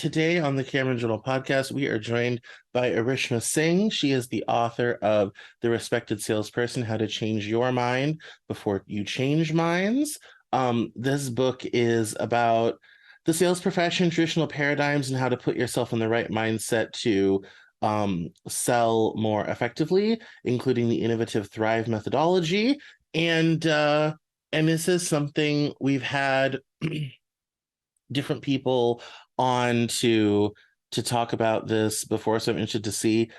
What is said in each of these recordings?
Today on the Cameron Journal podcast, we are joined by Arishma Singh. She is the author of The Respected Salesperson, How to Change Your Mind Before You Change Minds. This book is about the sales profession, traditional paradigms, and how to put yourself in the right mindset to sell more effectively, including the innovative Thrive methodology. And this is something we've had different people on to talk about this before, so I'm interested to see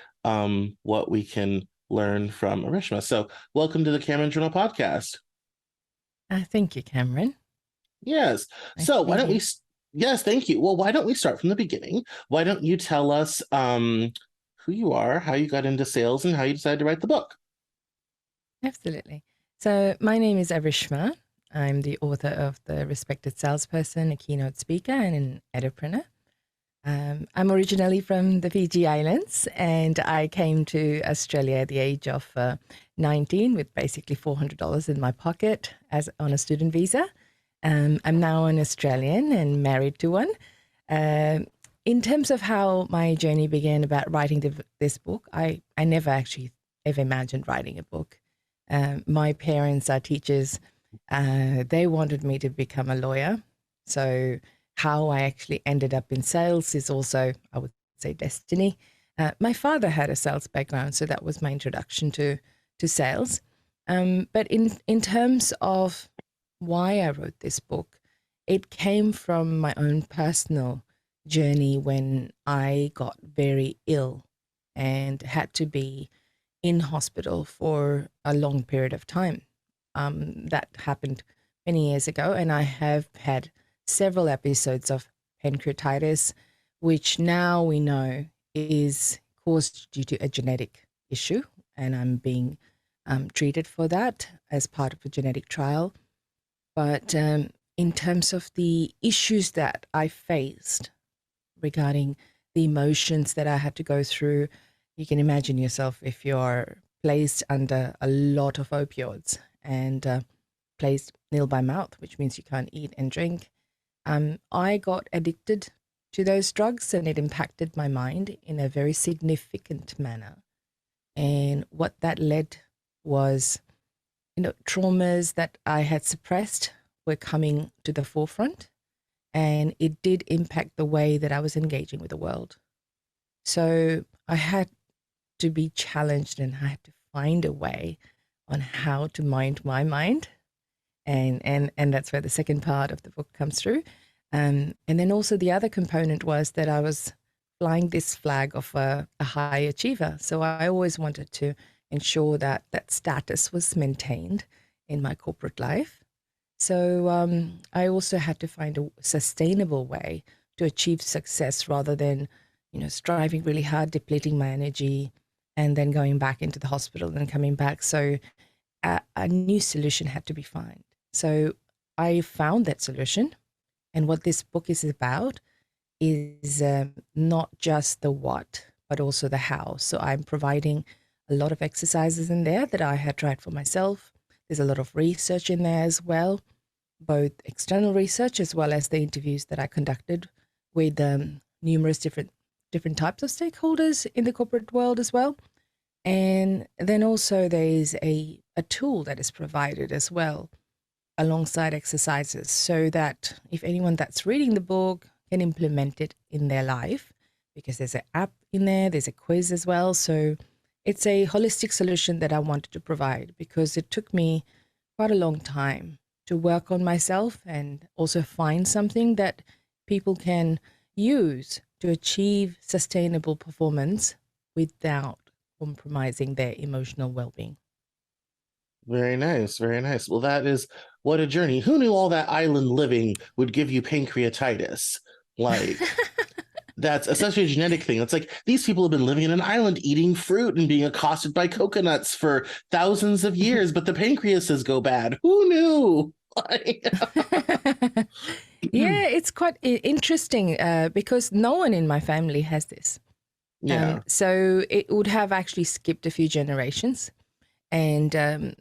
what we can learn from Arishma. So welcome to the Cameron Journal podcast. Thank you, Cameron. Yes. Nice So to be why don't here. we yes, thank you. Well, why don't we start from the beginning? Why don't you tell us who you are, how you got into sales, and how you decided to write the book? Absolutely. So my name is Arishma. I'm the author of The Respected Salesperson, a keynote speaker and an entrepreneur. I'm originally from the Fiji Islands, and I came to Australia at the age of 19 with basically $400 in my pocket as on a student visa. I'm now an Australian and married to one. In terms of how my journey began about writing this book, I never actually ever imagined writing a book. My parents are teachers. They wanted me to become a lawyer. So how I actually ended up in sales is also, I would say, destiny. My father had a sales background, so that was my introduction to sales. But in terms of why I wrote this book, it came from my own personal journey when I got very ill and had to be in hospital for a long period of time. That happened many years ago, and I have had several episodes of pancreatitis, which now we know is caused due to a genetic issue, and I'm being treated for that as part of a genetic trial. But in terms of the issues that I faced regarding the emotions that I had to go through, you can imagine yourself if you're placed under a lot of opioids and placed nil by mouth, which means you can't eat and drink. I got addicted to those drugs, and it impacted my mind in a very significant manner. And what that led was, traumas that I had suppressed were coming to the forefront, and it did impact the way that I was engaging with the world. So I had to be challenged, and I had to find a way on how to mind my mind. And that's where the second part of the book comes through. And then also the other component was that I was flying this flag of a high achiever. So I always wanted to ensure that that status was maintained in my corporate life. So I also had to find a sustainable way to achieve success rather than, striving really hard, depleting my energy, and then going back into the hospital and coming back. So a new solution had to be found. So I found that solution. And what this book is about is not just the what, but also the how. So I'm providing a lot of exercises in there that I had tried for myself. There's a lot of research in there as well, both external research as well as the interviews that I conducted with numerous different types of stakeholders in the corporate world as well. And then also there's a tool that is provided as well alongside exercises, so that if anyone that's reading the book can implement it in their life, because there's an app in there, there's a quiz as well. So it's a holistic solution that I wanted to provide, because it took me quite a long time to work on myself and also find something that people can use to achieve sustainable performance without compromising their emotional well-being. Very nice, very nice. Well, that is what a journey. Who knew all that island living would give you pancreatitis? Like, that's essentially a genetic thing. It's like these people have been living in an island eating fruit and being accosted by coconuts for thousands of years, but the pancreases go bad. Who knew? Yeah, it's quite interesting because no one in my family has this. Yeah. So it would have actually skipped a few generations. And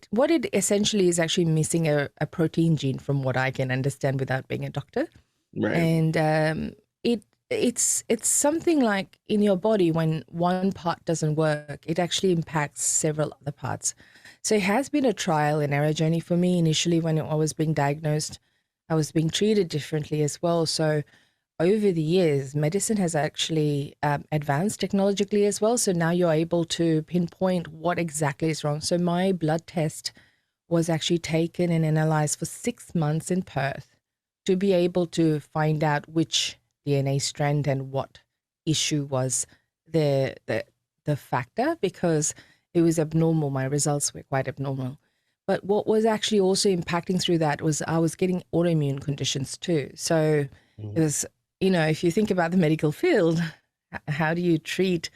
what it essentially is actually missing a protein gene, from what I can understand without being a doctor. Right. And it's something like in your body when one part doesn't work, it actually impacts several other parts. So it has been a trial and error journey for me. Initially, when I was being diagnosed, I was being treated differently as well. So over the years, medicine has actually advanced technologically as well. So now you're able to pinpoint what exactly is wrong. So my blood test was actually taken and analyzed for 6 months in Perth to be able to find out which DNA strand and what issue was the factor, because it was abnormal. My results were quite abnormal. But what was actually also impacting through that was I was getting autoimmune conditions too. So it was, if you think about the medical field, how do you treat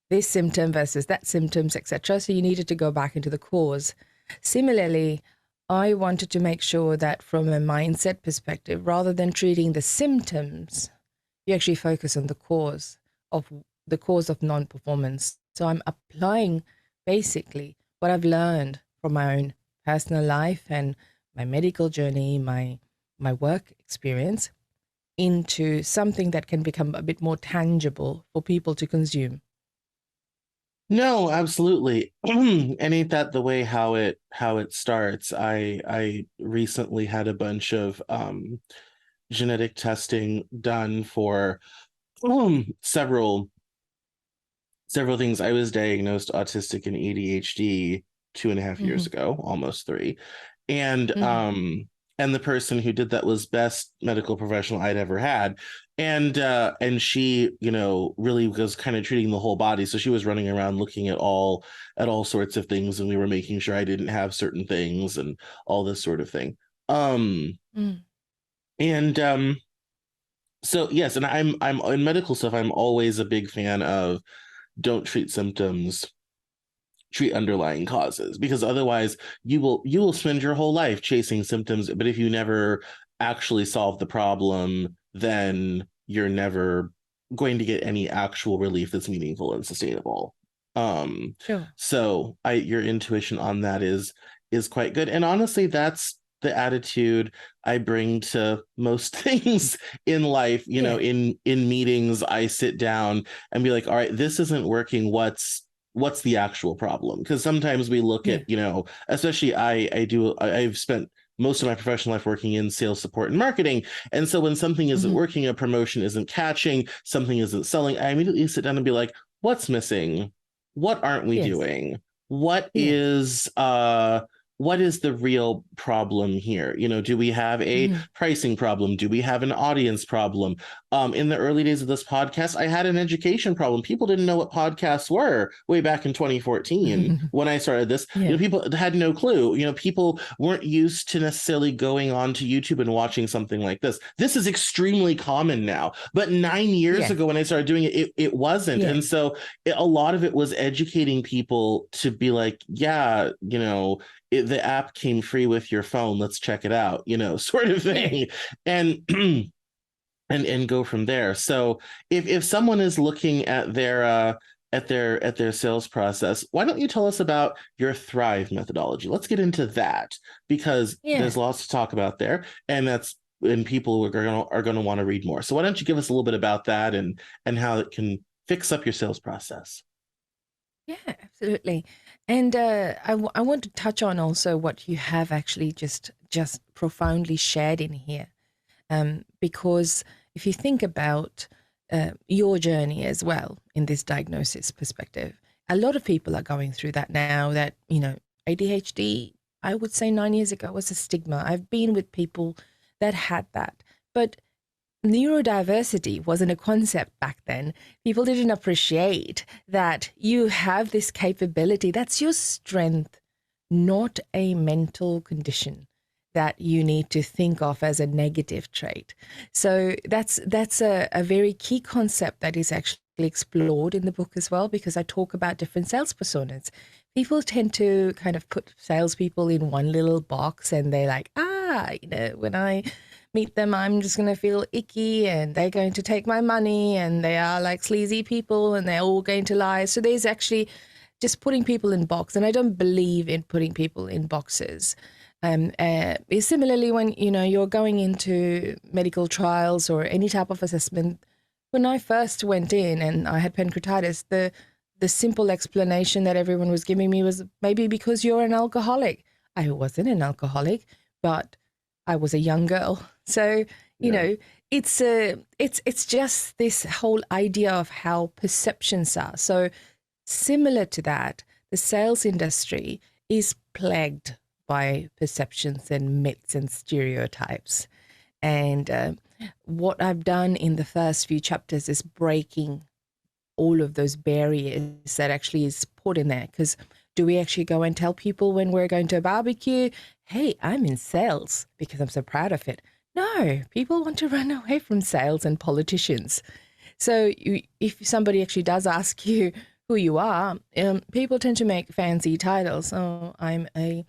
this symptom versus that symptoms, etc. So you needed to go back into the cause. Similarly, I wanted to make sure that from a mindset perspective, rather than treating the symptoms, you actually focus on the cause of non-performance. So I'm applying basically what I've learned from my own personal life and my medical journey, my work experience, into something that can become a bit more tangible for people to consume. No, absolutely. And ain't that the way how it starts? I recently had a bunch of genetic testing done for several things. I was diagnosed autistic and ADHD 2.5 years ago, almost three. And and the person who did that was best medical professional I'd ever had. And she, really was kind of treating the whole body. So she was running around looking at all sorts of things, and we were making sure I didn't have certain things and all this sort of thing. And so yes, and I'm in medical stuff, I'm always a big fan of don't treat symptoms, treat underlying causes, because otherwise you will spend your whole life chasing symptoms, but if you never actually solve the problem, then you're never going to get any actual relief that's meaningful and sustainable. Sure. So your intuition on that is quite good, and honestly that's the attitude I bring to most things in life. In meetings, I sit down and be like, all right, this isn't working. What's the actual problem? Because sometimes we look at, especially I've spent most of my professional life working in sales support and marketing. And so when something isn't working, a promotion isn't catching, something isn't selling, I immediately sit down and be like, what's missing? What aren't we doing? What is the real problem here? Do we have a pricing problem? Do we have an audience problem? In the early days of this podcast, I had an education problem. People didn't know what podcasts were way back in 2014 when I started this. People had no clue. People weren't used to necessarily going on to YouTube and watching something like this. This is extremely common now, but 9 years ago when I started doing it, it wasn't. And so a lot of it was educating people to be like, the app came free with your phone. Let's check it out, sort of thing. And and go from there. So if someone is looking at their sales process, why don't you tell us about your Thrive methodology? Let's get into that, because there's lots to talk about there, and people are going to want to read more. So why don't you give us a little bit about that and how it can fix up your sales process? Yeah, absolutely. And I want to touch on also what you have actually just profoundly shared in here, because if you think about your journey as well in this diagnosis perspective, a lot of people are going through that now. That ADHD, I would say 9 years ago was a stigma. I've been with people that had that, but neurodiversity wasn't a concept back then. People didn't appreciate that you have this capability. That's your strength, not a mental condition that you need to think of as a negative trait. So that's a very key concept that is actually explored in the book as well, because I talk about different sales personas. People tend to kind of put salespeople in one little box, and they're like, when I meet them, I'm just going to feel icky, and they're going to take my money, and they are like sleazy people, and they're all going to lie. So there's actually just putting people in box, and I don't believe in putting people in boxes. Similarly, when you're going into medical trials or any type of assessment when I first went in and I had pancreatitis, the simple explanation that everyone was giving me was maybe because you're an alcoholic. I wasn't an alcoholic, but I was a young girl. So, you know, it's just this whole idea of how perceptions are. So similar to that, the sales industry is plagued by perceptions and myths and stereotypes. And what I've done in the first few chapters is breaking all of those barriers that actually is put in there. Because do we actually go and tell people when we're going to a barbecue, hey, I'm in sales because I'm so proud of it? No, people want to run away from sales and politicians. So if somebody actually does ask you who you are, people tend to make fancy titles. Oh, I'm a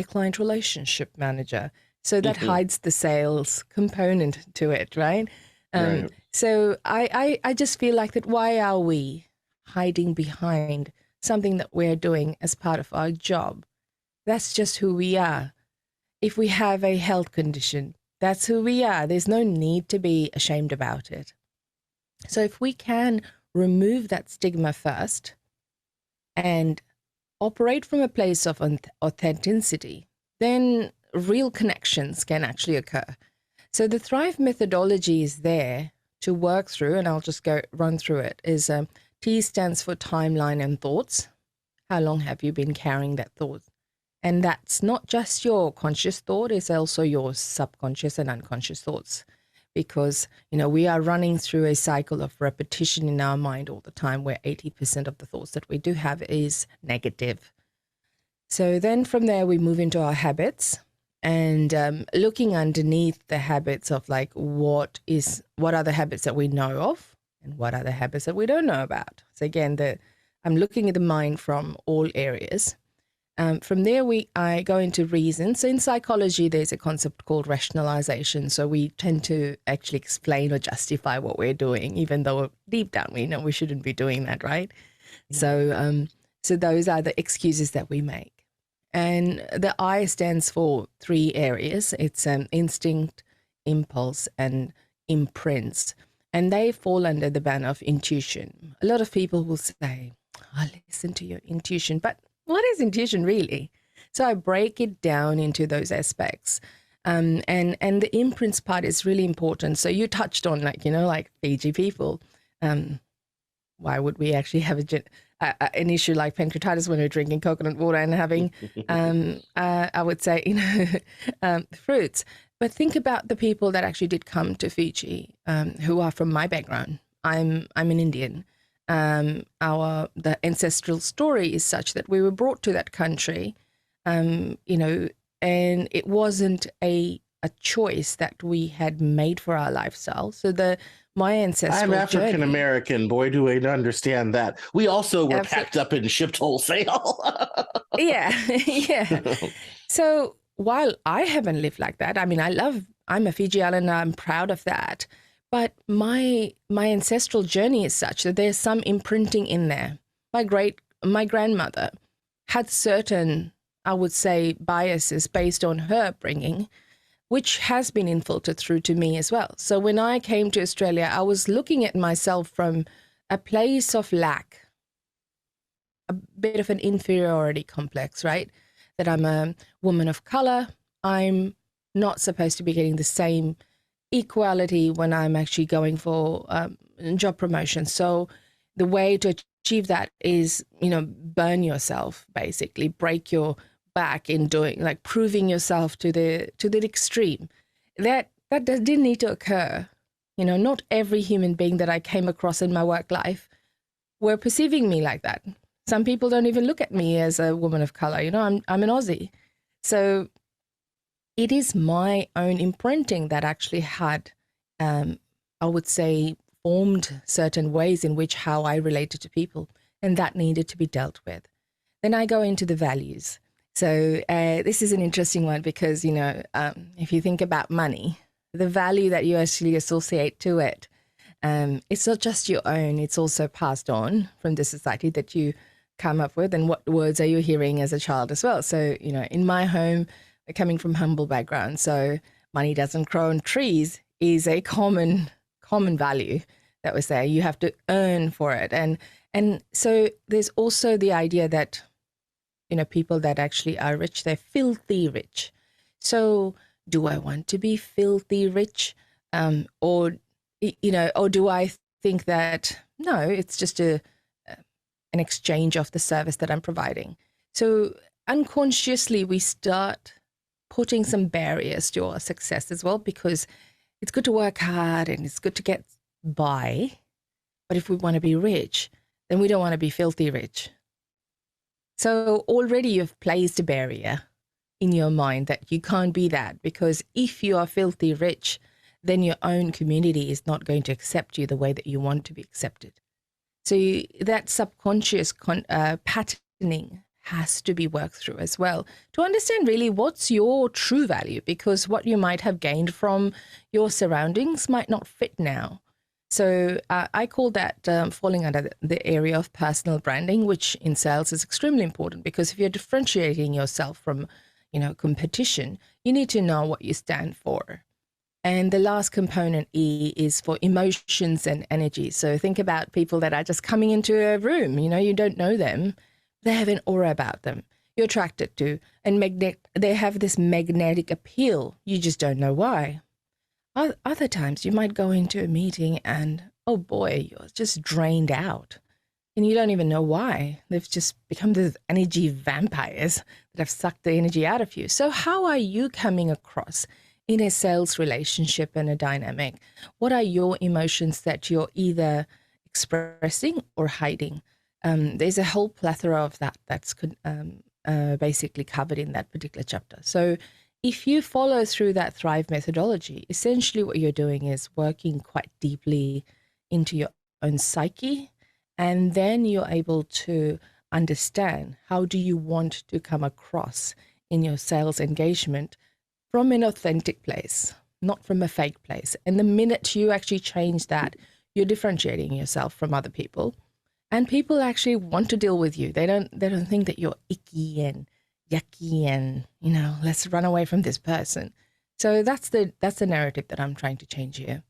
client relationship manager. So that hides the sales component to it, right? Right. So I just feel like that. Why are we hiding behind something that we're doing as part of our job? That's just who we are. If we have a health condition, that's who we are. There's no need to be ashamed about it. So if we can remove that stigma first and operate from a place of authenticity, then real connections can actually occur. So the Thrive methodology is there to work through, and I'll just run through it, is T stands for timeline and thoughts. How long have you been carrying that thought? And that's not just your conscious thought, it's also your subconscious and unconscious thoughts. Because, we are running through a cycle of repetition in our mind all the time, where 80% of the thoughts that we do have is negative. So then from there, we move into our habits. And looking underneath the habits of like what are the habits that we know of and what are the habits that we don't know about. So again, I'm looking at the mind from all areas. From there, I go into reason. So in psychology, there's a concept called rationalization. So we tend to actually explain or justify what we're doing, even though deep down we know we shouldn't be doing that, right? So those are the excuses that we make. And the I stands for 3 areas. It's instinct, impulse, and imprints. And they fall under the banner of intuition. A lot of people will say, listen to your intuition. But what is intuition really? So I break it down into those aspects. And the imprints part is really important. So you touched on like Fiji people. Why would we actually have an issue like pancreatitis when we're drinking coconut water and having, I would say, fruits? But think about the people that actually did come to Fiji, who are from my background. I'm an Indian. The ancestral story is such that we were brought to that country, and it wasn't a choice that we had made for our lifestyle. So my ancestral I'm African American. Boy, do I understand that. We also were packed up and shipped wholesale. Yeah. So while I haven't lived like that, I mean, I'm a Fiji Islander. I'm proud of that. But my ancestral journey is such that there's some imprinting in there. My grandmother had certain, I would say, biases based on her upbringing, which has been infiltrated through to me as well. So when I came to Australia, I was looking at myself from a place of lack, a bit of an inferiority complex, right? That I'm a woman of color. I'm not supposed to be getting the same equality when I'm actually going for job promotion. So the way to achieve that is, burn yourself, basically, break your back in doing, like proving yourself to the extreme. That didn't need to occur. Not every human being that I came across in my work life were perceiving me like that. Some people don't even look at me as a woman of color. I'm an Aussie. So it is my own imprinting that actually had, I would say, formed certain ways in which how I related to people, and that needed to be dealt with. Then I go into the values. So this is an interesting one because, if you think about money, the value that you actually associate to it, it's not just your own, it's also passed on from the society that you come up with, and what words are you hearing as a child as well. So, in my home, coming from humble background, so money doesn't grow on trees is a common common value that was there. You have to earn for it. And so there's also the idea that, people that actually are rich, they're filthy rich. So do I want to be filthy rich? Or do I think that, no, it's just an exchange of the service that I'm providing. So unconsciously, we start putting some barriers to our success as well, because it's good to work hard and it's good to get by. But if we want to be rich, then we don't want to be filthy rich. So already you've placed a barrier in your mind that you can't be that, because if you are filthy rich, then your own community is not going to accept you the way that you want to be accepted. So that subconscious patterning has to be worked through as well to understand really what's your true value, because what you might have gained from your surroundings might not fit now. So I call that falling under the area of personal branding, which in sales is extremely important, because if you're differentiating yourself from, competition, you need to know what you stand for. And the last component, E, is for emotions and energy. So think about people that are just coming into a room, you don't know them. They have an aura about them. You're attracted to, and they have this magnetic appeal. You just don't know why. Other times you might go into a meeting and, oh boy, you're just drained out. And you don't even know why. They've just become these energy vampires that have sucked the energy out of you. So how are you coming across in a sales relationship and a dynamic? What are your emotions that you're either expressing or hiding? There's a whole plethora of that's basically covered in that particular chapter. So if you follow through that Thrive methodology, essentially what you're doing is working quite deeply into your own psyche, and then you're able to understand how do you want to come across in your sales engagement from an authentic place, not from a fake place. And the minute you actually change that, you're differentiating yourself from other people, and people actually want to deal with you. They don't think that you're icky and yucky and, let's run away from this person. So that's the narrative that I'm trying to change here.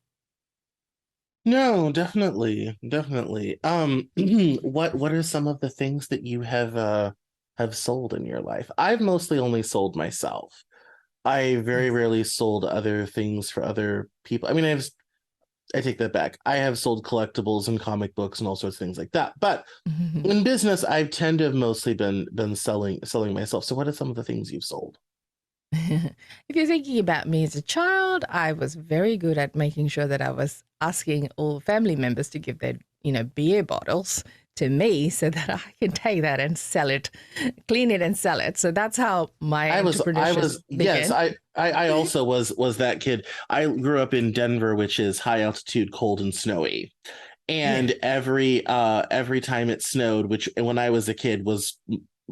No, definitely. What are some of the things that you have sold in your life? I've mostly only sold myself. I very rarely sold other things for other people. I mean, I take that back. I have sold collectibles and comic books and all sorts of things like that. But in business, I tend to have mostly been selling myself. So what are some of the things you've sold? If you're thinking about me as a child, I was very good at making sure that I was asking all family members to give their, beer bottles to me so that I can take that and sell it, clean it and sell it. So that's how my entrepreneurship began. Yes, I also was that kid. I grew up in Denver, which is high altitude, cold and snowy. And every time it snowed, which when I was a kid was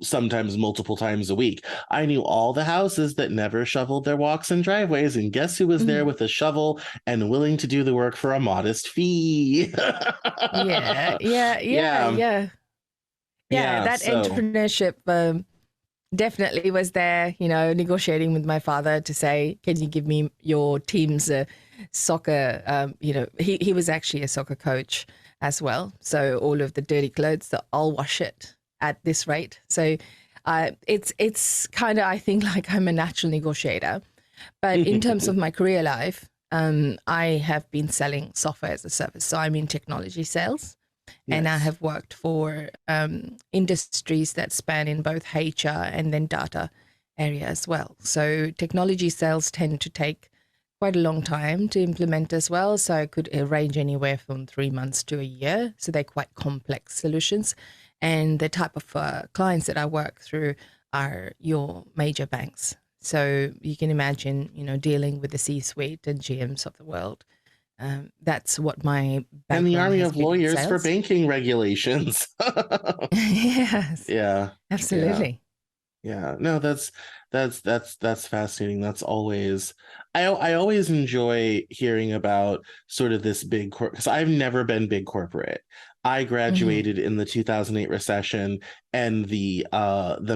sometimes multiple times a week, I knew all the houses that never shoveled their walks and driveways, and guess who was there with a shovel and willing to do the work for a modest fee? Yeah. That entrepreneurship definitely was there, negotiating with my father to say, can you give me your team's soccer, he was actually a soccer coach as well. So all of the dirty clothes, I'll wash it at this rate. So it's kind of, I think, like I'm a natural negotiator. But in terms of my career life, I have been selling software as a service. So I'm in technology sales. Yes. And I have worked for industries that span in both HR and then data area as well. So technology sales tend to take quite a long time to implement as well. So it could range anywhere from 3 months to a year. So they're quite complex solutions. And the type of clients that I work through are your major banks. So you can imagine, dealing with the C-suite and GMs of the world. That's what my background and the army of lawyers sales. for banking regulations. Yes. Yeah. Absolutely. Yeah. No, that's fascinating. That's always I always enjoy hearing about sort of this big because I've never been big corporate. I Mm-hmm. graduated in the 2008 recession, and the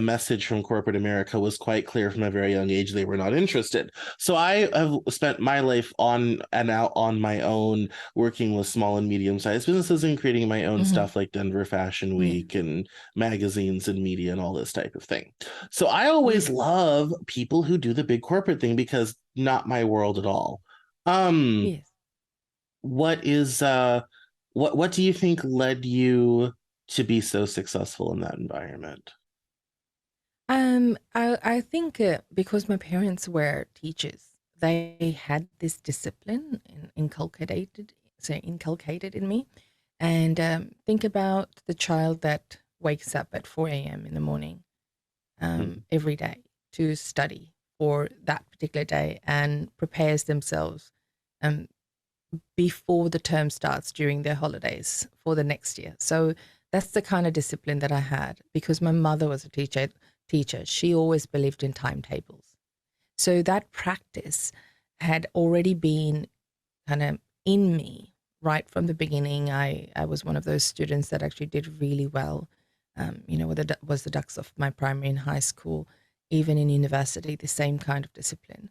message from corporate America was quite clear from a very young age. They were not interested. So I have spent my life on and out on my own, working with small and medium-sized businesses and creating my own Mm-hmm. stuff like Denver Fashion Yeah. Week and magazines and media and all this type of thing. So I always Yes. love people who do the big corporate thing because not my world at all. Um, Yes. what is what do you think led you to be so successful in that environment? I think because my parents were teachers, they had this discipline inculcated in me. And think about the child that wakes up at 4 a.m. in the morning Mhm. every day to study for that particular day and prepares themselves um, before the term starts during their holidays for the next year. So that's the kind of discipline that I had because my mother was a teacher. She always believed in timetables. So that practice had already been kind of in me right from the beginning. I was one of those students that actually did really well, was the ducks of my primary and high school, even in university, the same kind of discipline.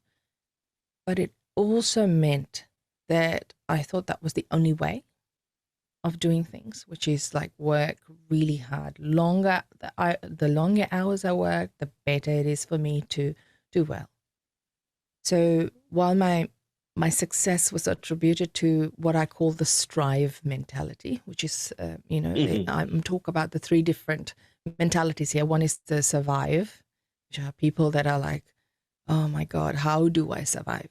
But it also meant that I thought that was the only way of doing things, which is like work really hard. The longer hours I work, the better it is for me to do well. So while my success was attributed to what I call the strive mentality, which is, Mhm. I'm talk about the three different mentalities here. One is the survive, which are people that are like, oh my God, how do I survive?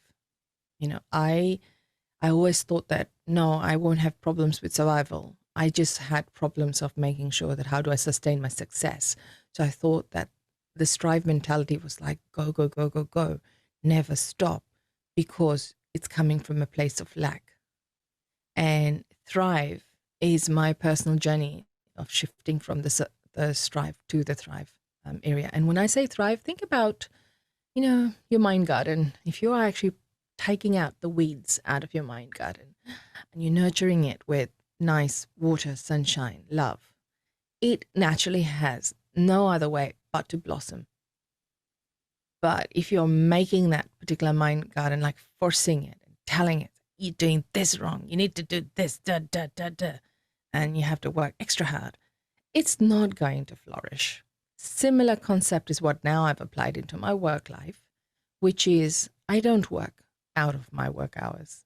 You know, I always thought that no, I won't have problems with survival. I just had problems of making sure that how do I sustain my success. So I thought that the strive mentality was like go, go, go, go, go, never stop, because it's coming from a place of lack. And thrive is my personal journey of shifting from the strive to the thrive area. And when I say thrive, think about your mind garden. If you are actually taking out the weeds out of your mind garden and you're nurturing it with nice water, sunshine, love, it naturally has no other way but to blossom. But if you're making that particular mind garden, like forcing it and telling it, you're doing this wrong, you need to do this, da, da, da, da, and you have to work extra hard, it's not going to flourish. Similar concept is what now I've applied into my work life, which is I don't work out of my work hours.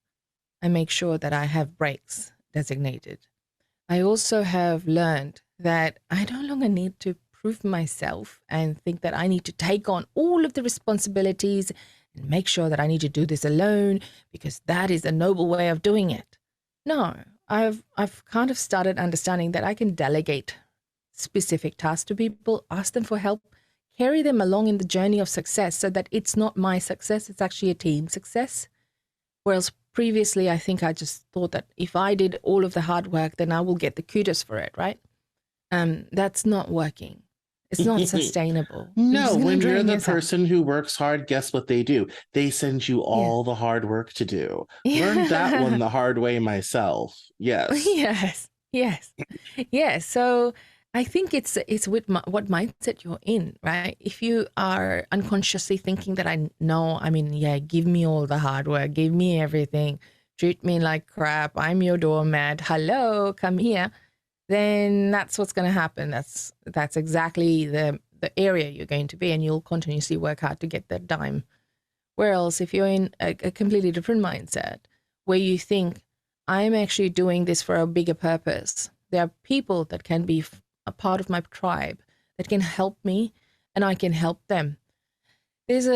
I make sure that I have breaks designated. I also have learned that I no longer need to prove myself and think that I need to take on all of the responsibilities and make sure that I need to do this alone because that is a noble way of doing it. No, I've kind of started understanding that I can delegate specific tasks to people, ask them for help, carry them along in the journey of success so that it's not my success, it's actually a team success. Whereas previously, I think I just thought that if I did all of the hard work, then I will get the kudos for it, right? That's not working. It's not sustainable. You're No, just going to when you're drain the yourself. person who works hard, guess what they do? They send you Yeah. all the hard work to do. Learned that one Yeah. the hard way myself. Yes. Yes. Yes. Yes. So I think it's with what mindset you're in, right? If you are unconsciously thinking that I know, I mean, yeah, give me all the hard work, give me everything, treat me like crap, I'm your doormat, hello, come here, then that's what's going to happen. That's exactly the area you're going to be, and you'll continuously work hard to get that dime. Whereas if you're in a completely different mindset where you think, I'm actually doing this for a bigger purpose, there are people that can be a part of my tribe that can help me and I can help them. There's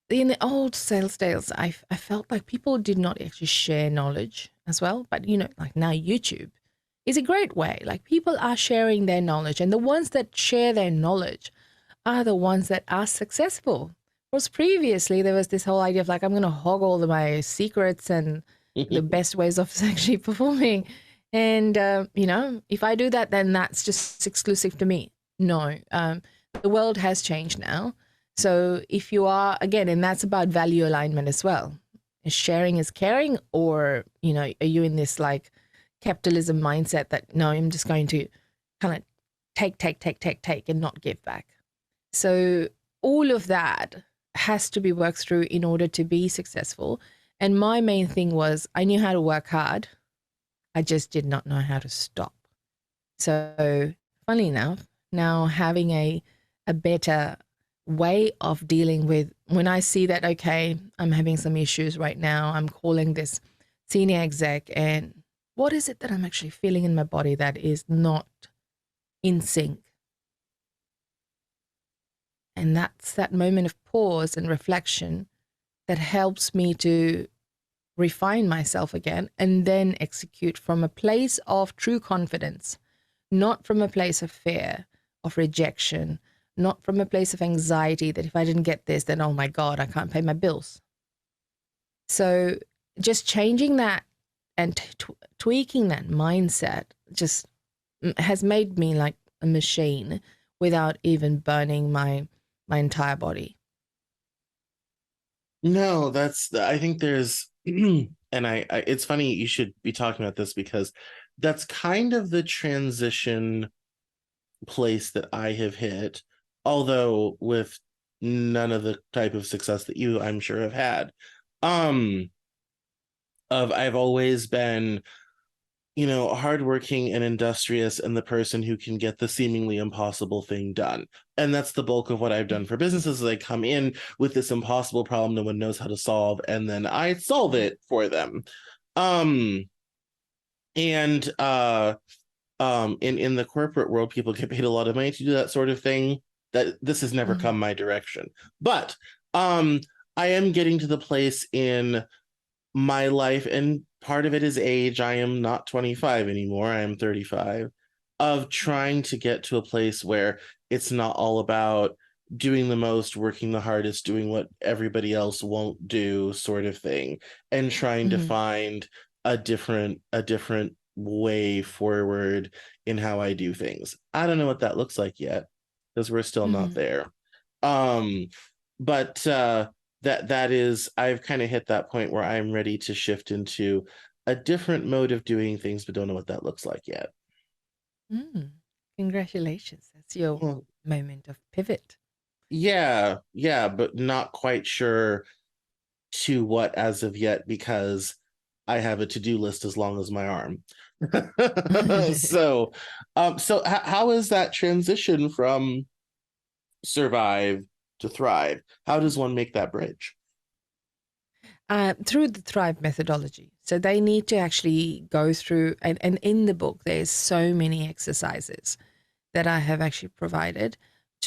in the old sales days, I felt like people did not actually share knowledge as well. But, like now YouTube is a great way. Like people are sharing their knowledge, and the ones that share their knowledge are the ones that are successful. Whereas previously there was this whole idea of like, I'm going to hog all of my secrets and the best ways of actually performing. And, if I do that, then that's just exclusive to me. No, the world has changed now. So if you are, again, and that's about value alignment as well. Is sharing is caring, or, are you in this like capitalism mindset that, no, I'm just going to kind of take and not give back. So all of that has to be worked through in order to be successful. And my main thing was I knew how to work hard. I just did not know how to stop. So funny enough, now having a better way of dealing with when I see that, okay, I'm having some issues right now, I'm calling this senior exec, and what is it that I'm actually feeling in my body that is not in sync? And that's that moment of pause and reflection that helps me to refine myself again and then execute from a place of true confidence, not from a place of fear, of rejection, not from a place of anxiety that if I didn't get this, then, oh my God, I can't pay my bills. So just changing that and tweaking that mindset just has made me like a machine without even burning my entire body. No, I think there's, and it's funny you should be talking about this because that's kind of the transition place that I have hit, although with none of the type of success that you, I'm sure, have had. I've always been, hardworking and industrious and the person who can get the seemingly impossible thing done. And that's the bulk of what I've done for businesses. They come in with this impossible problem no one knows how to solve, and then I solve it for them. And in the corporate world, people get paid a lot of money to do that sort of thing. That this has never come my direction. But I am getting to the place in my life, and part of it is age. I am not 25 anymore. I am 35, of trying to get to a place where it's not all about doing the most, working the hardest, doing what everybody else won't do, sort of thing, and trying to find a different way forward in how I do things. I don't know what that looks like yet because we're still not there. But that is, I've kind of hit that point where I'm ready to shift into a different mode of doing things, but don't know what that looks like yet. Congratulations. That's your moment of pivot. Yeah, but not quite sure to what as of yet, because I have a to-do list as long as my arm. So how is that transition from survive to thrive? How does one make that bridge? Through the Thrive methodology. So they need to actually go through, and in the book, there's so many exercises that I have actually provided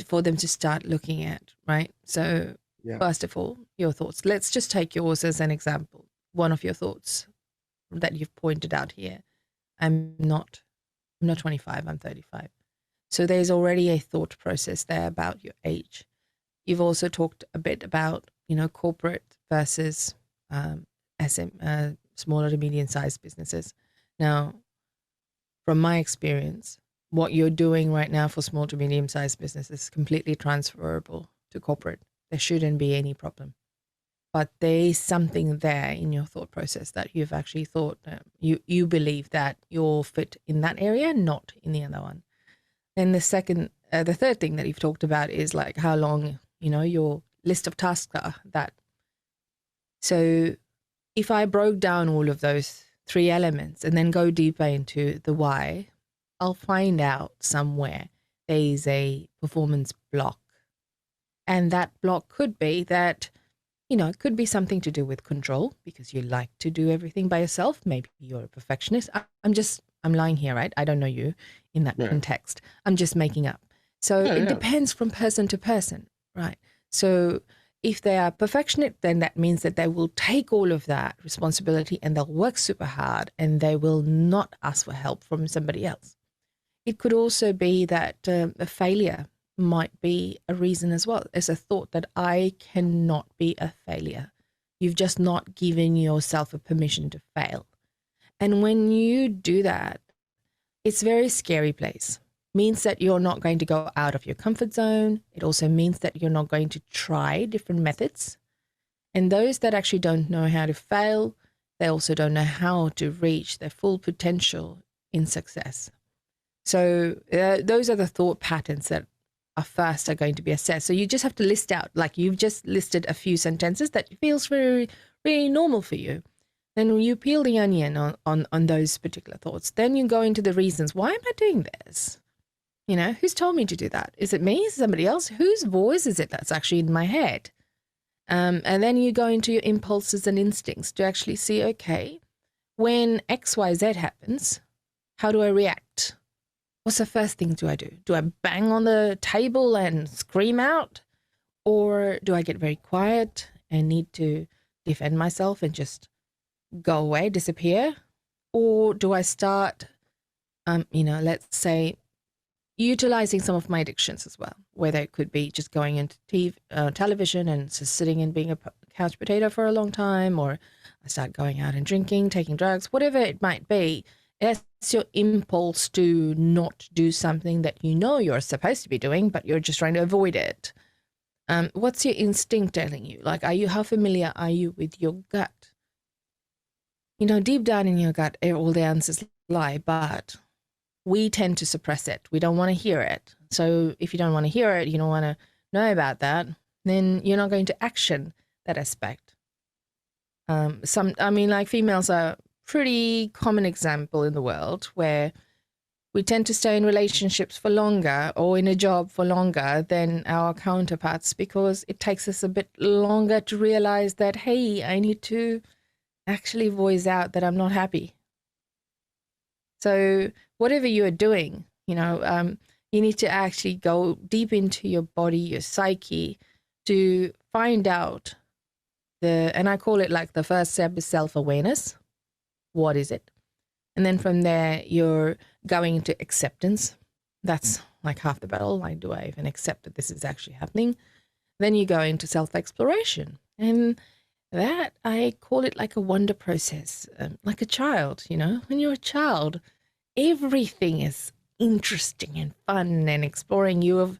for them to start looking at, right? So first of all, your thoughts. Let's just take yours as an example. One of your thoughts that you've pointed out here. I'm not 25, I'm 35. So there's already a thought process there about your age. You've also talked a bit about, corporate versus smaller to medium-sized businesses. Now, from my experience, what you're doing right now for small to medium-sized businesses is completely transferable to corporate. There shouldn't be any problem. But there is something there in your thought process that you've actually thought, you believe that you're fit in that area, not in the other one. Then the third thing that you've talked about is like how long, your list of tasks are that. So if I broke down all of those three elements and then go deeper into the why, I'll find out somewhere there is a performance block. And that block could be that, it could be something to do with control because you like to do everything by yourself. Maybe you're a perfectionist. I'm lying here, right? I don't know you in that context. I'm just making up. So it depends from person to person, right? So if they are perfectionist, then that means that they will take all of that responsibility and they'll work super hard and they will not ask for help from somebody else. It could also be that a failure might be a reason as well. As a thought that I cannot be a failure. You've just not given yourself a permission to fail. And when you do that, it's a very scary place. Means that you're not going to go out of your comfort zone. It also means that you're not going to try different methods. And those that actually don't know how to fail, they also don't know how to reach their full potential in success. So those are the thought patterns that are going to be assessed. So you just have to list out, like you've just listed a few sentences that feels very, very normal for you. Then you peel the onion on those particular thoughts. Then you go into the reasons. Why am I doing this? You know, who's told me to do that? Is it me? Is it somebody else? Whose voice is it that's actually in my head? And then you go into your impulses and instincts to actually see, okay, when X, Y, Z happens, how do I react? What's the first thing do I do? Do I bang on the table and scream out? Or do I get very quiet and need to defend myself and just go away, disappear? Or do I start, let's say, utilizing some of my addictions as well, whether it could be just going into television and just sitting and being a couch potato for a long time, or I start going out and drinking, taking drugs, whatever it might be. It's your impulse to not do something that you know you're supposed to be doing, but you're just trying to avoid it. What's your instinct telling you? Like, how familiar are you with your gut? You know, deep down in your gut, all the answers lie, but we tend to suppress it. We don't want to hear it. So if you don't want to hear it, you don't want to know about that, then you're not going to action that aspect. Females are pretty common example in the world where we tend to stay in relationships for longer or in a job for longer than our counterparts because it takes us a bit longer to realize that, hey, I need to actually voice out that I'm not happy. So whatever you're doing, you need to actually go deep into your body, your psyche, to find out and I call it like the first step is self-awareness. What is it? And then from there, you're going into acceptance. That's like half the battle. Like, do I even accept that this is actually happening? Then you go into self-exploration. And that, I call it like a wonder process, like a child, when you're a child, everything is interesting and fun and exploring your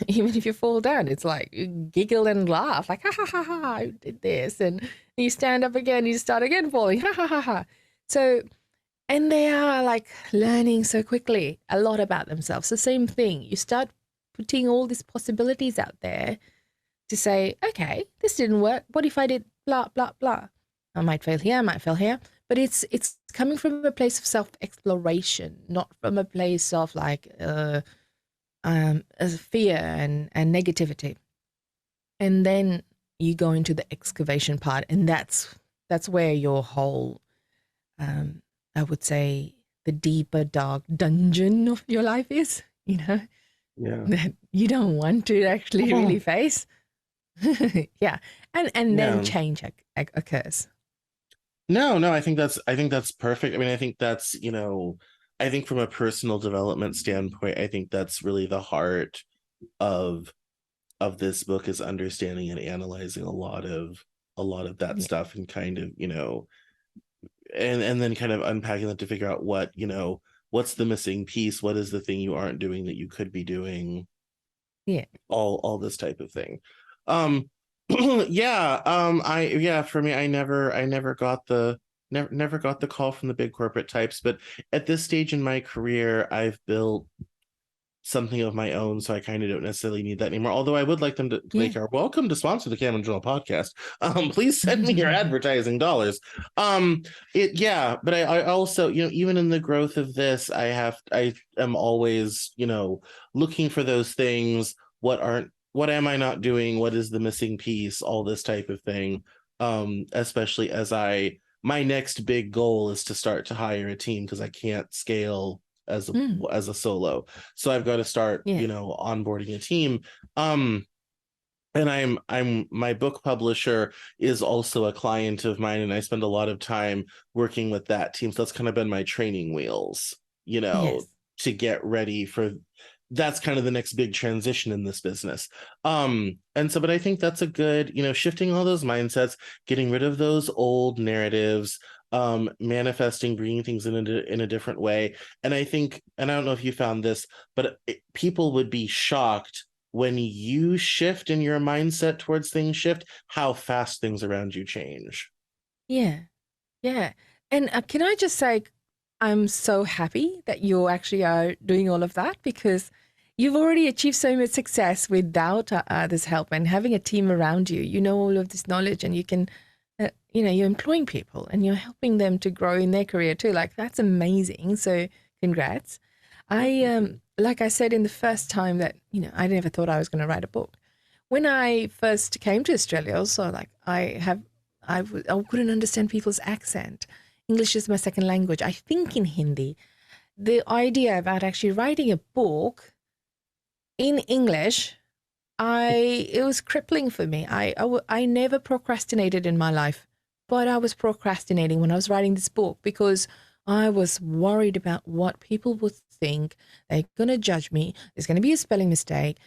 even if you fall down, it's like you giggle and laugh, like, ha, ha, ha, ha, I did this. And you stand up again, you start again falling, ha, ha, ha, ha. So, and they are like learning so quickly a lot about themselves. The same thing, you start putting all these possibilities out there to say, okay, this didn't work. What if I did blah, blah, blah? I might fail here, I might fail here. But it's coming from a place of self-exploration, not from a place of like fear and negativity. And then you go into the excavation part, and that's where your whole, I would say, the deeper, dark dungeon of your life is, Yeah. that you don't want to actually really face. Yeah. And then change occurs. No, I think that's perfect. I mean, I think that's, I think from a personal development standpoint, I think that's really the heart of this book, is understanding and analyzing a lot of that stuff, and kind of, and then kind of unpacking that to figure out what, what's the missing piece, what is the thing you aren't doing that you could be doing. Yeah. All this type of thing. For me, I never got the call from the big corporate types, but at this stage in my career, I've built something of my own, so I kind of don't necessarily need that anymore. Although I would like them to make our welcome to sponsor the Camden Journal podcast. Please send me your advertising dollars. But I also, even in the growth of this, I am always, looking for those things. What am I not doing? What is the missing piece? All this type of thing. Especially as my next big goal is to start to hire a team, because I can't scale as a solo. So I've got to start, onboarding a team. And I'm my book publisher is also a client of mine, and I spend a lot of time working with that team. So that's kind of been my training wheels, to get ready for. That's kind of the next big transition in this business. But I think that's a good, shifting all those mindsets, getting rid of those old narratives, manifesting, bringing things in a different way. And I think, and I don't know if you found this, but people would be shocked when you shift and your mindset towards things shift, how fast things around you change. Yeah. Yeah. And can I just say, I'm so happy that you actually are doing all of that because you've already achieved so much success without this help and having a team around you. You know all of this knowledge and you can, you're employing people and you're helping them to grow in their career too. Like, that's amazing. So, congrats. Like I said in the first time that, I never thought I was going to write a book. When I first came to Australia, also, like, I couldn't understand people's accent. English is my second language. I think in Hindi. The idea about actually writing a book in English, it was crippling for me. I never procrastinated in my life, but I was procrastinating when I was writing this book because I was worried about what people would think. They're going to judge me. There's going to be a spelling mistake.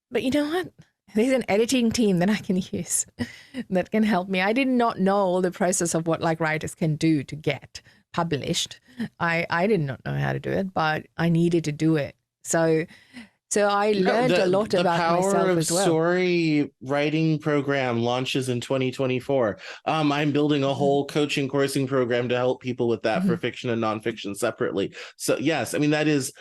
But you know what? There's an editing team that I can use that can help me. I did not know all the process of what like writers can do to get published. I did not know how to do it, but I needed to do it. So I learned a lot the about Power myself of as well. Story writing program launches in 2024. I'm building a whole coaching coursing program to help people with that for fiction and nonfiction separately. So yes, I mean, that is,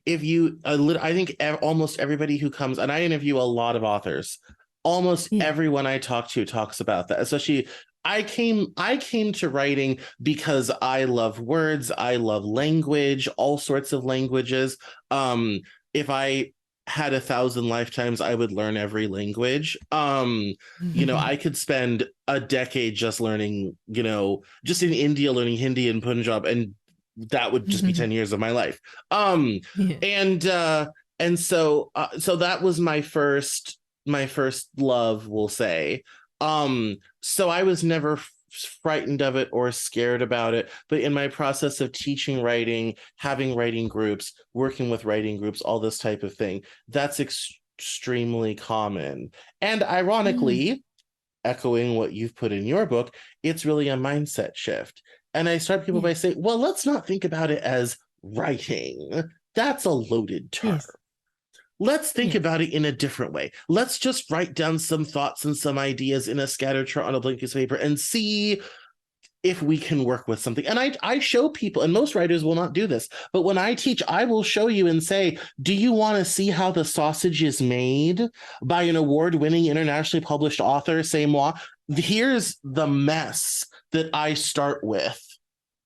if you, I think almost everybody who comes, and I interview a lot of authors, almost everyone I talk to talks about that, especially I came to writing because I love words, I love language, all sorts of languages. If I had 1,000 lifetimes, I would learn every language. I could spend a decade just learning, just in India learning Hindi and Punjab, and that would just be 10 years of my life. Yeah. And so that was my first love, we'll say. So I was never frightened of it or scared about it, but in my process of teaching writing, having writing groups, working with writing groups, all this type of thing, that's extremely common. And ironically, echoing what you've put in your book, it's really a mindset shift. And I start people by saying, well, let's not think about it as writing. That's a loaded term. Yes. Let's think about it in a different way. Let's just write down some thoughts and some ideas in a scatter chart on a blank piece of paper and see if we can work with something. And I show people, and most writers will not do this, but when I teach, I will show you and say, do you want to see how the sausage is made by an award-winning, internationally published author, c'est moi? Here's the mess that I start with,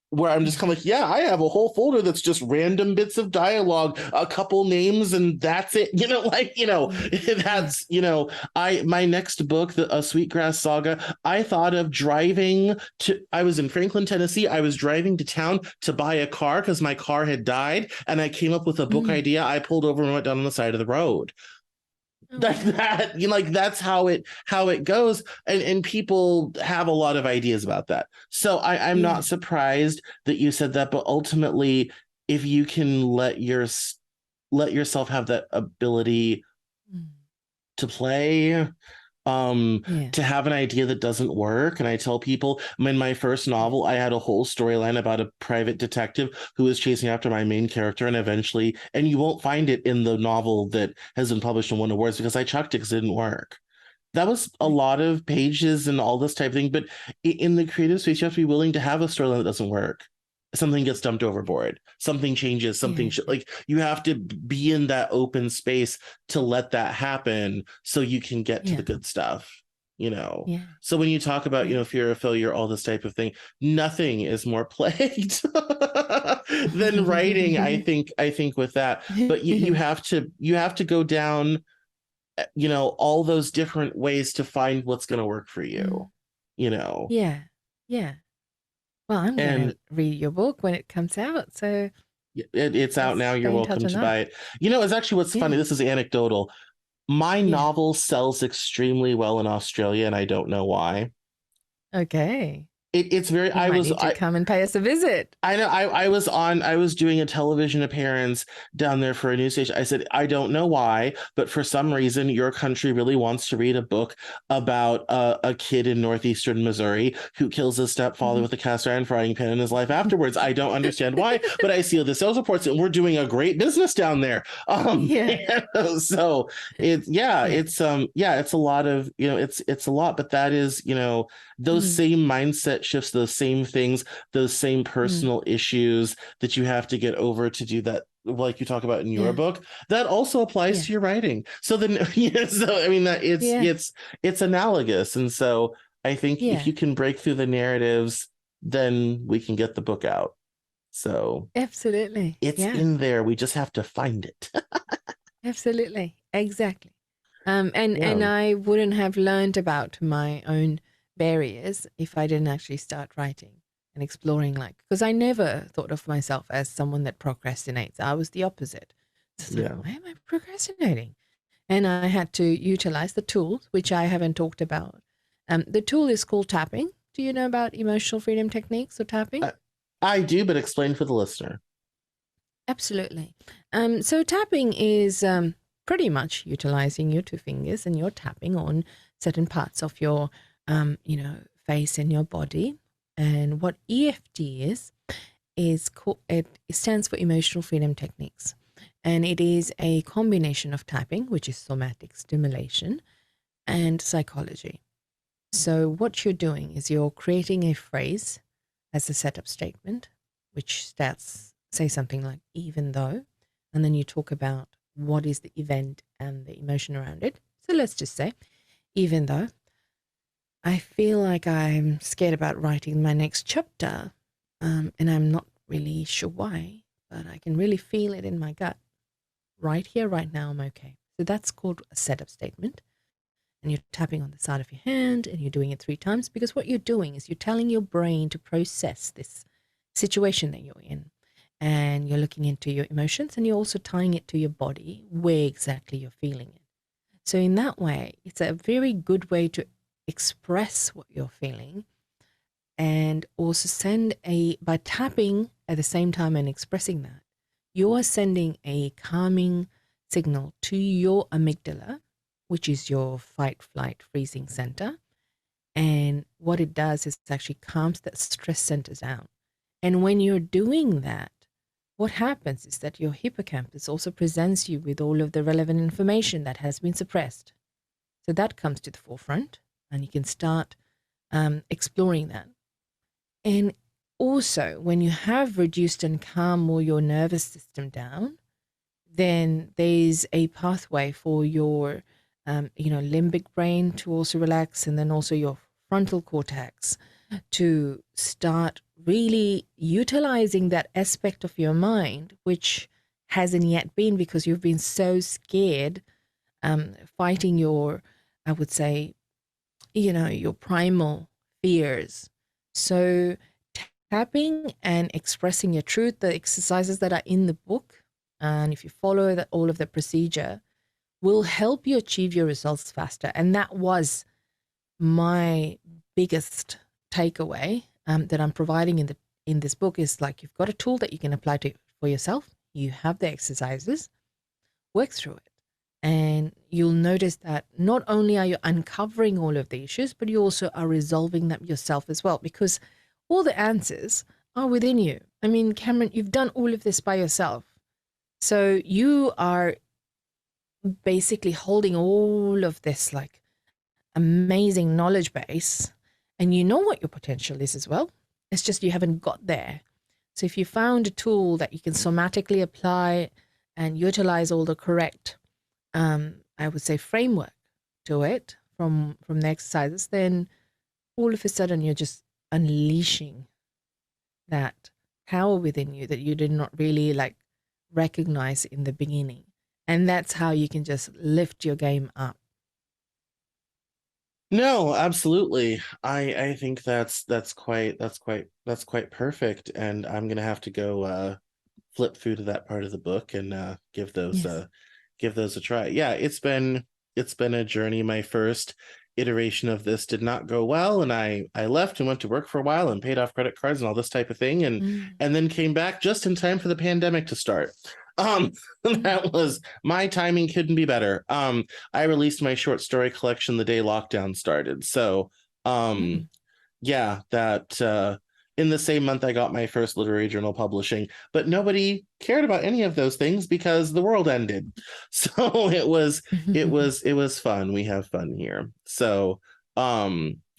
where I'm just kind of like, yeah, I have a whole folder that's just random bits of dialogue, a couple names, and that's it. That's, my next book, A Sweetgrass Saga, I thought of I was in Franklin, Tennessee. I was driving to town to buy a car because my car had died. And I came up with a book idea. I pulled over and went down on the side of the road. That's how it goes, and people have a lot of ideas about that. So I'm not surprised that you said that, but ultimately, if you can let yourself have that ability to play, to have an idea that doesn't work. And I tell people, in my first novel, I had a whole storyline about a private detective who was chasing after my main character, and you won't find it in the novel that has been published and won awards because I chucked it because it didn't work. That was a lot of pages and all this type of thing, but in the creative space, you have to be willing to have a storyline that doesn't work. Something gets dumped overboard, something changes, like you have to be in that open space to let that happen so you can get to the good stuff. So when you talk about fear of failure, all this type of thing, nothing is more plagued than writing. I think with that, but you have to go down all those different ways to find what's going to work for you. Yeah. Well, I'm going to read your book when it comes out. So it's out now. You're welcome to buy it. It's actually what's funny. This is anecdotal. My novel sells extremely well in Australia, and I don't know why. Okay. It's very. I was. Come and pay us a visit. I know. I was doing a television appearance down there for a news station. I said, I don't know why, but for some reason, your country really wants to read a book about a kid in northeastern Missouri who kills his stepfather with a cast iron frying pan in his life afterwards. I don't understand why, but I see the sales reports, and we're doing a great business down there. So it's a lot of it's a lot, but that is those same mindset mindset shifts, those same things, those same personal issues that you have to get over to do that, like you talk about in your book, that also applies to your writing. So then, so I mean, that it's analogous. And so I think if you can break through the narratives, then we can get the book out. So absolutely, it's in there. We just have to find it. Absolutely, exactly. And I wouldn't have learned about my own barriers if I didn't actually start writing and exploring, like, because I never thought of myself as someone that procrastinates. I was the opposite. So why am I procrastinating? And I had to utilize the tools, which I haven't talked about. The tool is called tapping. Do you know about emotional freedom techniques or tapping? I do, but explain for the listener. Absolutely. So tapping is pretty much utilizing your two fingers and you're tapping on certain parts of your, face and your body. And what EFT is it stands for Emotional Freedom Techniques. And it is a combination of tapping, which is somatic stimulation, and psychology. So what you're doing is you're creating a phrase as a setup statement, which starts, say something like, even though, and then you talk about what is the event and the emotion around it. So let's just say, even though I feel like I'm scared about writing my next chapter, and I'm not really sure why, but I can really feel it in my gut. Right here, right now, I'm okay. So that's called a setup statement. And you're tapping on the side of your hand and you're doing it 3 times, because what you're doing is you're telling your brain to process this situation that you're in. And you're looking into your emotions and you're also tying it to your body, where exactly you're feeling it. So in that way, it's a very good way to express what you're feeling, and also by tapping at the same time and expressing that, you are sending a calming signal to your amygdala, which is your fight, flight, freezing center. And what it does is it actually calms that stress center down. And when you're doing that, what happens is that your hippocampus also presents you with all of the relevant information that has been suppressed. So that comes to the forefront and you can start exploring that. And also, when you have reduced and calm all your nervous system down, then there's a pathway for your limbic brain to also relax, and then also your frontal cortex to start really utilizing that aspect of your mind, which hasn't yet been, because you've been so scared, fighting your, I would say, your primal fears. So tapping and expressing your truth, the exercises that are in the book, and if you follow all of the procedure, will help you achieve your results faster. And that was my biggest takeaway that I'm providing in this book, is like, you've got a tool that you can apply for yourself. You have the exercises, work through it. And you'll notice that not only are you uncovering all of the issues, but you also are resolving them yourself as well, because all the answers are within you. I mean, Cameron, you've done all of this by yourself. So you are basically holding all of this like amazing knowledge base, and you know what your potential is as well. It's just you haven't got there. So if you found a tool that you can somatically apply and utilize all the correct, I would say, framework to it from the exercises, then all of a sudden you're just unleashing that power within you that you did not really like recognize in the beginning. And that's how you can just lift your game up. No, absolutely. I think that's quite perfect. And I'm gonna have to go flip through to that part of the book and give those a try. Yeah, it's been a journey. My first iteration of this did not go well, and I left and went to work for a while and paid off credit cards and all this type of thing, and then came back just in time for the pandemic to start. That was, my timing couldn't be better. I released my short story collection the day lockdown started. So yeah, that in the same month I got my first literary journal publishing, but nobody cared about any of those things because the world ended. So it was fun. We have fun here. So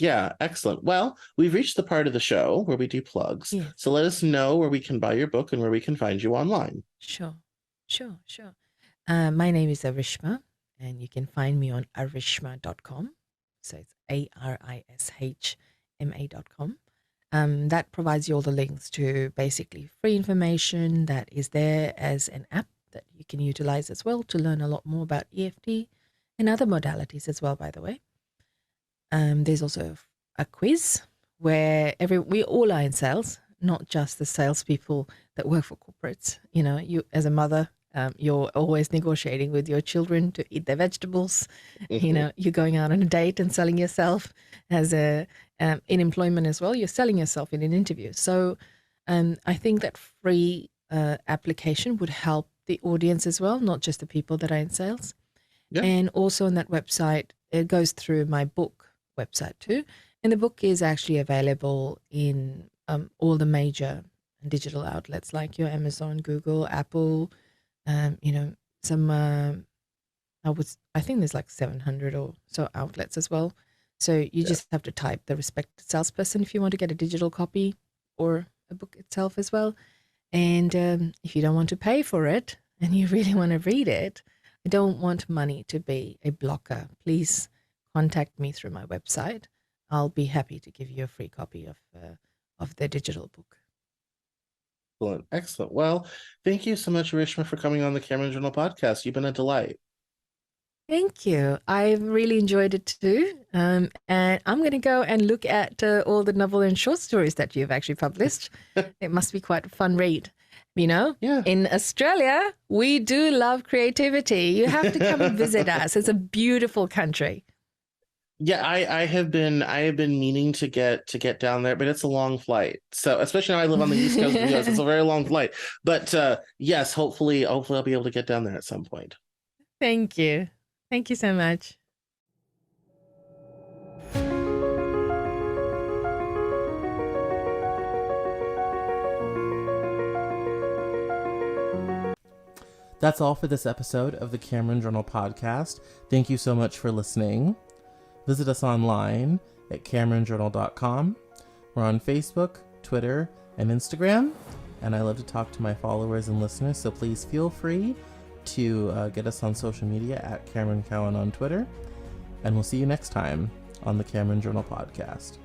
Yeah, excellent. Well, we've reached the part of the show where we do plugs. Yes. So let us know where we can buy your book and where we can find you online. Sure. My name is Arishma, and you can find me on arishma.com. So it's arishma.com. That provides you all the links to basically free information that is there as an app that you can utilize as well to learn a lot more about EFT and other modalities as well, by the way. There's also a quiz where we all are in sales, not just the salespeople that work for corporates. You know, you as a mother, you're always negotiating with your children to eat their vegetables. You know, you're going out on a date and selling yourself as in employment as well. You're selling yourself in an interview. So I think that free application would help the audience as well, not just the people that are in sales. Yeah. And also on that website, it goes through my book website too. And the book is actually available in all the major digital outlets like your Amazon, Google, Apple, you know, some, I think there's like 700 or so outlets as well. So you just have to type the Respected Salesperson if you want to get a digital copy or a book itself as well. And if you don't want to pay for it and you really want to read it, I don't want money to be a blocker. Please contact me through my website. I'll be happy to give you a free copy of the digital book. Excellent. Well, thank you so much, Arishma, for coming on the Cameron Journal podcast. You've been a delight. Thank you. I've really enjoyed it too. And I'm going to go and look at all the novel and short stories that you've actually published. It must be quite a fun read. You know, in Australia, we do love creativity. You have to come and visit us. It's a beautiful country. Yeah, I have been meaning to get down there, but it's a long flight. So especially now I live on the East Coast of the US, it's a very long flight. But yes, hopefully I'll be able to get down there at some point. Thank you. Thank you so much. That's all for this episode of the Cameron Journal podcast. Thank you so much for listening. Visit us online at CameronJournal.com. We're on Facebook, Twitter, and Instagram, and I love to talk to my followers and listeners, so please feel free to get us on social media at Cameron Cowan on Twitter, and we'll see you next time on the Cameron Journal podcast.